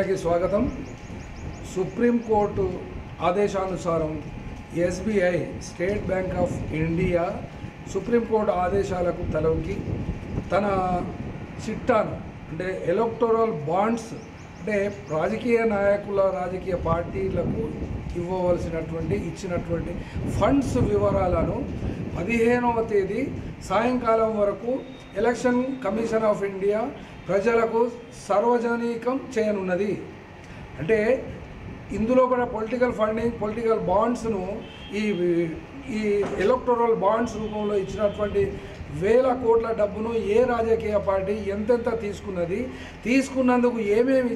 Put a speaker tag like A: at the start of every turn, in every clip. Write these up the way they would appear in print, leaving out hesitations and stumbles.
A: మీడియాకి స్వాగతం. సుప్రీంకోర్టు ఆదేశానుసారం SBI state bank of India supreme court ఆదేశాలకు తలొగ్గి తన చిట్టాను అంటే ఎలక్టోరల్ బాండ్స్ అంటే రాజకీయ నాయకుల రాజకీయ పార్టీలకు ఇచ్చినటువంటి ఫండ్స్ వివరాలను 15వ తేదీ సాయంకాలం వరకు ఎలక్షన్ కమిషన్ ఆఫ్ ఇండియా ప్రజలకు సార్వజనికం చేయనున్నది. అంటే ఇందులో కూడా పొలిటికల్ ఫండింగ్, పొలిటికల్ బాండ్స్ను ఈ ఎలక్టోరల్ బాండ్స్ రూపంలో ఇచ్చినటువంటి వేల కోట్ల డబ్బును ఏ రాజకీయ పార్టీ ఎంతెంత తీసుకున్నందుకు ఏమేమి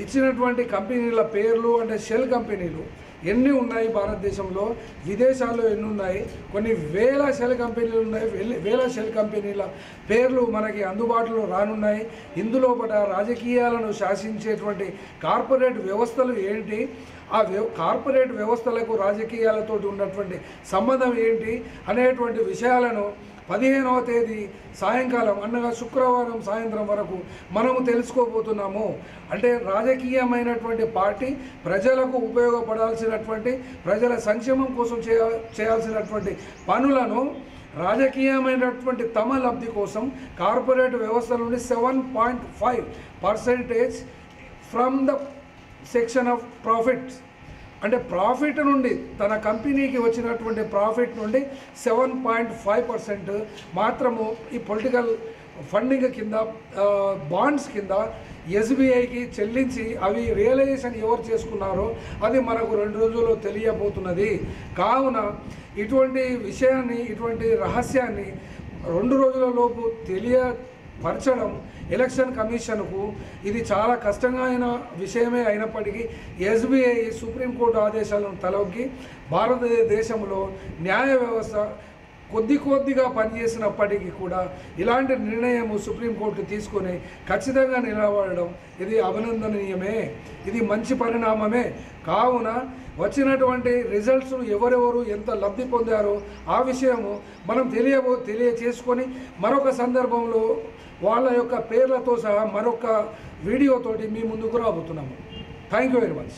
A: ఇచ్చినటువంటి కంపెనీల పేర్లు అంటే షెల్ కంపెనీలు ఎన్ని ఉన్నాయి భారతదేశంలో, విదేశాల్లో ఎన్ని ఉన్నాయి, కొన్ని వేల షెల్ కంపెనీలు ఉన్నాయి, వేల షెల్ కంపెనీల పేర్లు మనకి అందుబాటులో రానున్నాయి. ఇందులో కూడా రాజకీయాలను శాసించేటువంటి కార్పొరేట్ వ్యవస్థలు ఏంటి, ఆ కార్పొరేట్ వ్యవస్థలకు రాజకీయాలతో ఉన్నటువంటి సంబంధం ఏంటి అనేటువంటి విషయాలను 15వ తేదీ సాయంకాలం అనగా శుక్రవారం సాయంత్రం వరకు మనము తెలుసుకోబోతున్నాము. అంటే రాజకీయమైనటువంటి పార్టీ ప్రజలకు ఉపయోగపడాల్సినటువంటి, ప్రజల సంక్షేమం కోసం చేయాల్సినటువంటి పనులను రాజకీయమైనటువంటి తమ లబ్ధి కోసం కార్పొరేట్ వ్యవస్థ నుండి 7.5% from the section of profits అంటే ప్రాఫిట్ నుండి తన కంపెనీకి వచ్చినటువంటి ప్రాఫిట్ నుండి 7.5% మాత్రము ఈ పొలిటికల్ ఫండింగ్ కింద బాండ్స్ కింద ఎస్బీఐకి చెల్లించి అవి రియలైజేషన్ ఎవరు చేసుకున్నారో అది మనకు 2 రోజుల్లో తెలియబోతున్నది. కావున ఇటువంటి విషయాన్ని, ఇటువంటి రహస్యాన్ని 2 రోజులలోపు తెలియపరచడం ఎలక్షన్ కమిషన్కు ఇది చాలా కష్టంగా అయిన విషయమే అయినప్పటికీ ఎస్బీఐ సుప్రీంకోర్టు ఆదేశాలను తలొగ్గి భారతదేశంలో న్యాయ వ్యవస్థ కొద్దిగా పనిచేసినప్పటికీ కూడా ఇలాంటి నిర్ణయం సుప్రీంకోర్టు తీసుకొని ఖచ్చితంగా నిలబడడం ఇది అభినందనీయమే, ఇది మంచి పరిణామమే. కావున వచ్చినటువంటి రిజల్ట్స్ ఎవరెవరు ఎంత లబ్ధి పొందారో ఆ విషయము మనం తెలియచేసుకొని మరొక సందర్భంలో వాళ్ళ యొక్క పేర్లతో సహా మరొక వీడియోతోటి మీ ముందుకు రాబోతున్నాము. Thank you very much.